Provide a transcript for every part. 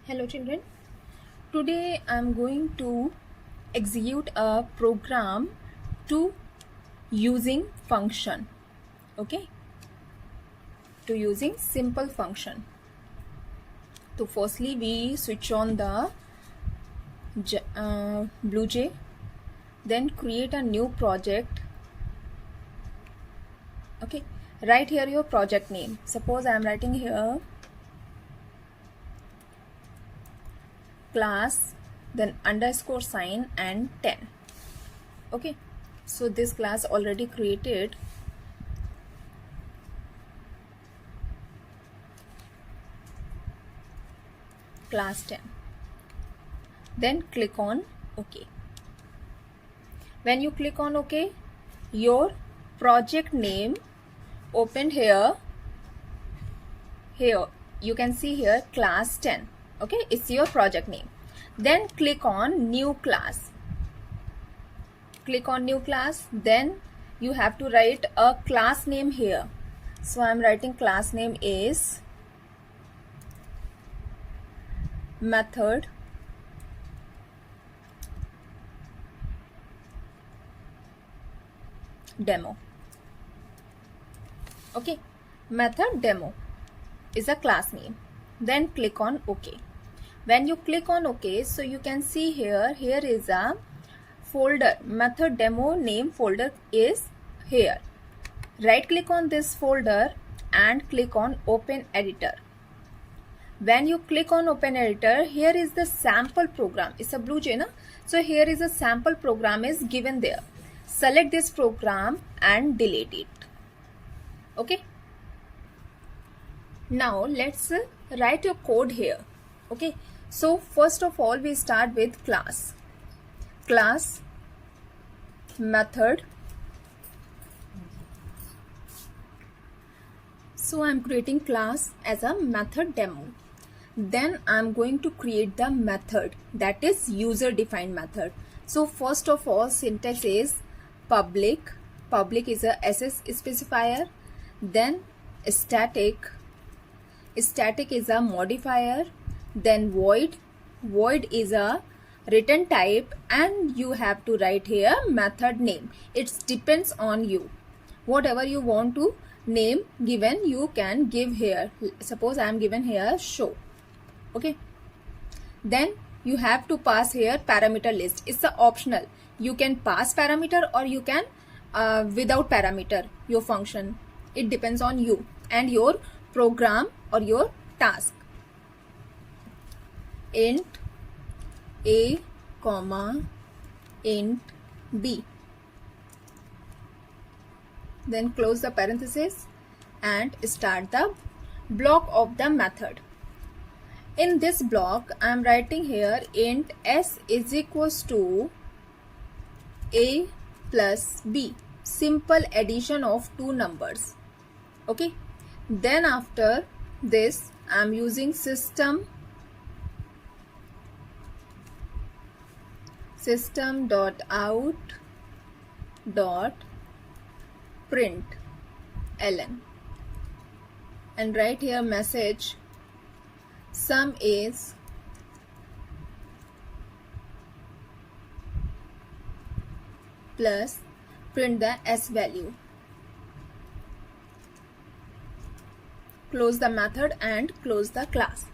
Hello children, today I am going to execute a program to using function, okay, to using simple function. So firstly we switch on the BlueJ, then create a new project, okay, write here your project name. Suppose I am writing here class, then underscore sign and 10. Okay, so this class already created. Class 10. Then click on OK. When you click on OK, your project name opened here. Here you can see here class 10. Okay, it's your project name. Then click on new class. Click on new class. Then you have to write a class name here. So I'm writing class name is method demo. Okay, method demo is a class name. Then click on OK. When you click on OK, so you can see here is a folder. Method demo name folder is here. Right click on this folder and click on open editor. When you click on open editor, here is the sample program. It's a BlueJ, na? So here is a sample program is given there. Select this program and delete it. Okay. Now let's write your code here. Okay. So first of all we start with class. Class method. So I'm creating class as a method demo. Then I'm going to create the method, that is user defined method. So first of all syntax is public. Public is a SS specifier. Then static. Static is a modifier. Then void. Void is a return type, and you have to write here method name. It depends on you. Whatever you want to name given, you can give here. Suppose I am given here show. Okay. Then you have to pass here parameter list. It's a optional. You can pass parameter or you can without parameter your function. It depends on you and your program or your task. Int a comma int b. Then close the parenthesis and start the block of the method. In this block I am writing here int s is equals to a plus b. Simple addition of two numbers. Okay. Then after this I am using system dot out dot print ln and write here message sum is plus print the s value. Close the method and close the class.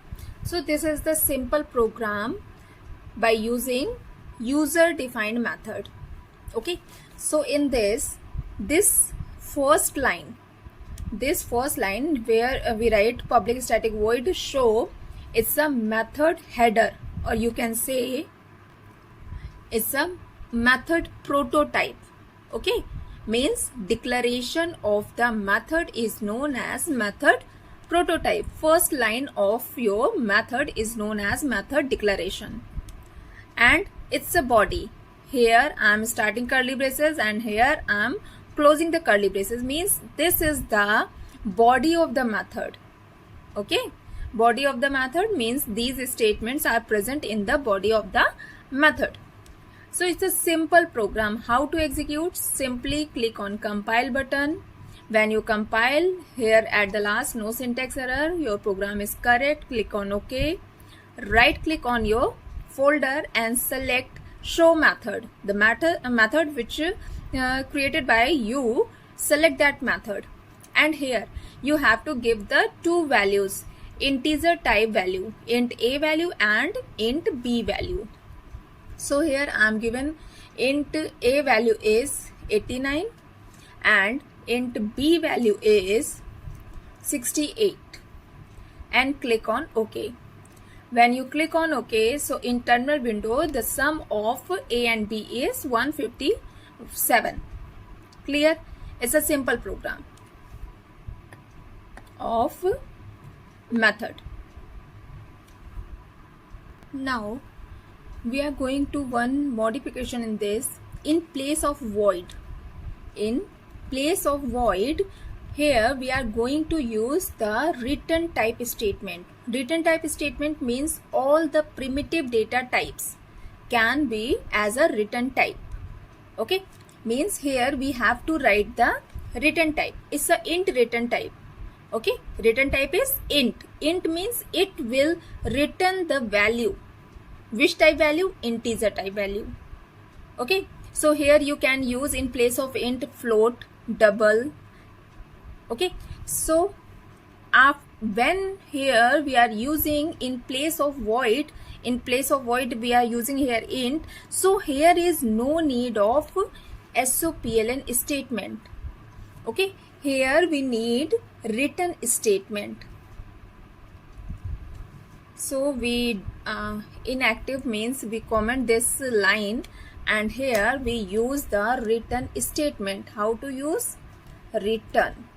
So this is the simple program by using user defined method. Okay. So in this first line where we write public static void show, it's a method header, or you can say it's a method prototype. Okay, means declaration of the method is known as method prototype. First line of your method is known as method declaration. And it's a body. Here I am starting curly braces and here I am closing the curly braces, means this is the body of the method. Okay, body of the method means these statements are present in the body of the method. So it's a simple program. How to execute? Simply click on compile button. When you compile, here at the last no syntax error, your program is correct. Click on OK. right click on your folder and select show method, the method which created by you. Select that method, and here you have to give the two values, integer type value, int a value and int b value. So here I am given int a value is 89 and int b value is 68, and click on OK. When you click on OK, so in terminal window the sum of a and b is 157. Clear? It's a simple program of method. Now we are going to one modification in this. In place of void, here we are going to use the return type statement. Return type statement means all the primitive data types can be as a return type. Okay, means here we have to write the return type. It's a int return type. Okay, return type is int. Int means it will return the value. Which type value? Integer type value. Okay, so here you can use in place of int float, double. Okay, so when here we are using in place of void we are using here int. So here is no need of SOPLN statement. Okay, here we need return statement. So we inactive means we comment this line, and here we use the return statement. How to use? Return.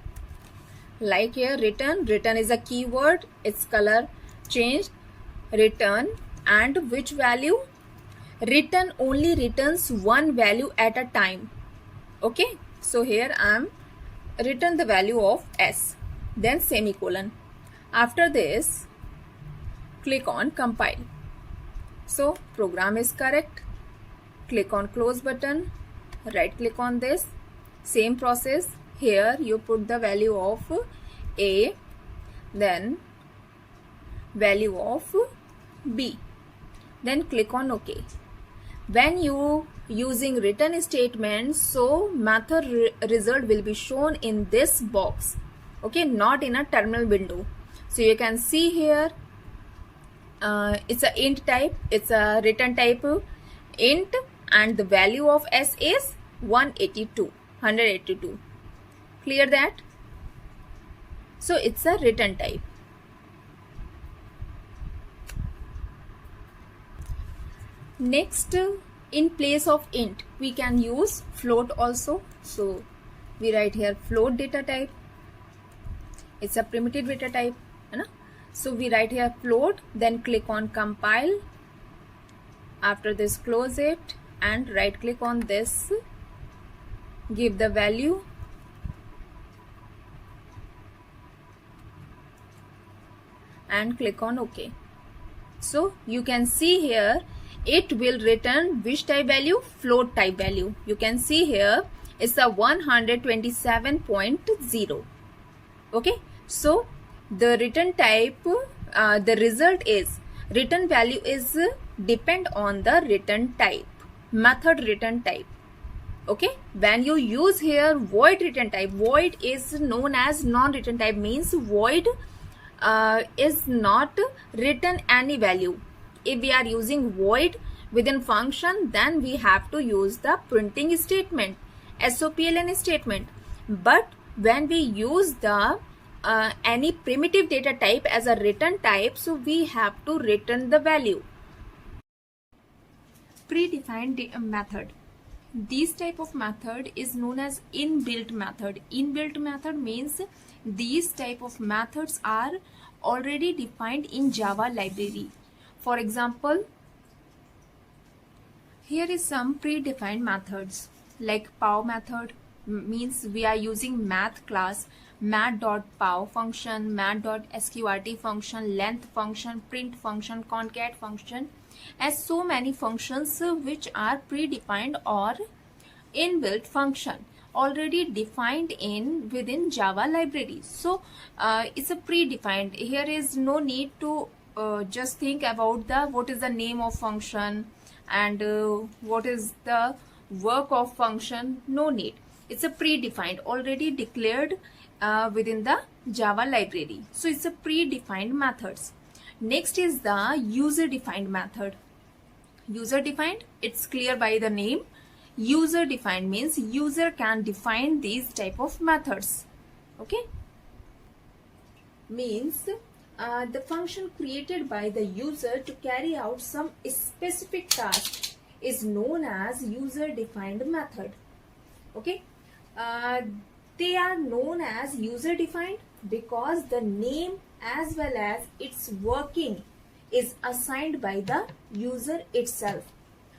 Like here return is a keyword, its color changed, return, and which value? Return only returns one value at a time. Okay, so here I am return the value of s, then semicolon. After this click on compile. So program is correct. Click on close button, right click on this, same process. Here you put the value of a, then value of b, then click on OK. When you using return statement, so method result will be shown in this box. Okay, not in a terminal window. So you can see here it's a int type, it's a return type int, and the value of s is 182. Clear that? So it's a return type. Next, in place of int we can use float also. So we write here float data type. It's a primitive data type, है ना? So we write here float, then click on compile. After this close it and right click on this, give the value, and click on OK. So you can see here it will return which type value? Float type value. You can see here it's a 127.0. Okay, so the return type, the result is return value is depend on the return type, method return type. Okay, when you use here void return type, void is known as non-return type, means void is not return any value. If we are using void within function, then we have to use the printing statement, SOPLN statement. But when we use the any primitive data type as a return type, so we have to return the value. Predefined method. This type of method is known as inbuilt method. Inbuilt method means these type of methods are already defined in Java library. For example, here is some predefined methods like pow method, means we are using math class, math.pow function, math.sqrt function, length function, print function, concat function, as so many functions which are predefined or inbuilt function already defined within Java library. So it's a predefined. Here is no need to just think about the what is the name of function and what is the work of function. No need. It's a predefined, already declared within the Java library. So it's a predefined methods. Next is the user defined method. User defined, it's clear by the name. User defined means user can define these type of methods. Okay, means the function created by the user to carry out some specific task is known as user defined method. Okay, they are known as user defined because the name as well as its working is assigned by the user itself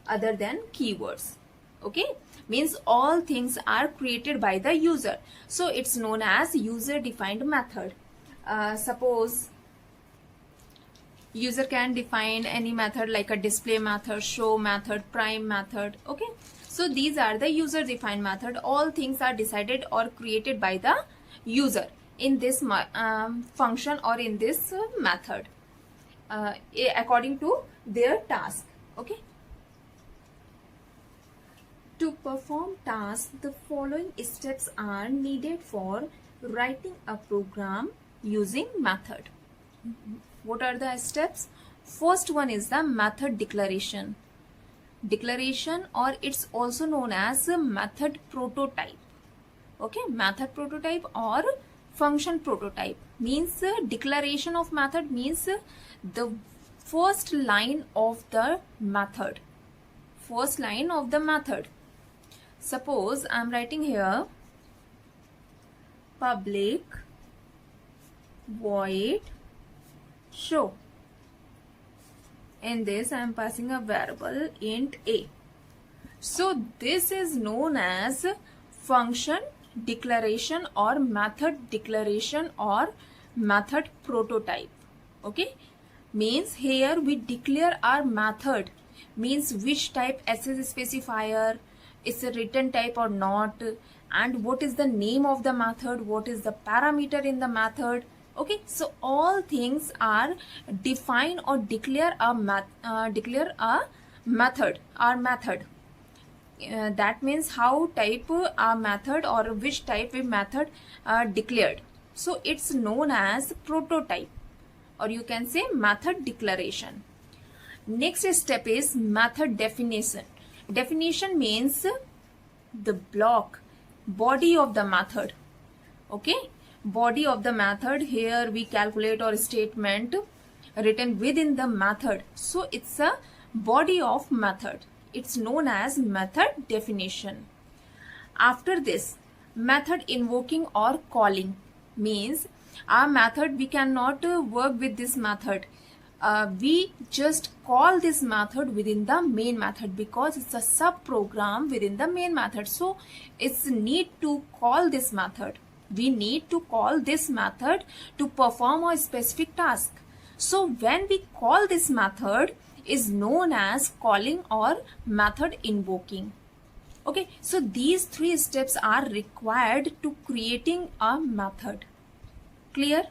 other than keywords. Okay, means all things are created by the user, so it's known as user defined method. Suppose user can define any method like a display method, show method, prime method. Okay, so these are the user defined method. All things are decided or created by the user in this function or in this method according to their task. Okay, to perform tasks, the following steps are needed for writing a program using method. What are the steps? First one is the method declaration. Declaration, or it's also known as method prototype. Okay, method prototype or function prototype means declaration of method means the first line of the method. First line of the method. Suppose I am writing here public void show. In this I am passing a variable int a. So this is known as function declaration or method declaration or method prototype. Okay, means here we declare our method, means which type SS specifier, is a return type or not, and what is the name of the method, what is the parameter in the method. Okay, so all things are define or declare a method, our method. That means how type a method or which type of method declared. So it's known as prototype, or you can say method declaration. Next step is method definition. Definition means the block, body of the method. Okay, body of the method. Here we calculate or statement written within the method. So it's a body of method. It's known as method definition. After this, method invoking or calling means our method, we cannot work with this method. We just call this method within the main method because it's a sub program within the main method. So it's need to call this method. We need to call this method to perform a specific task. So when we call this method is known as calling or method invoking. Okay, so these three steps are required to creating a method. Clear?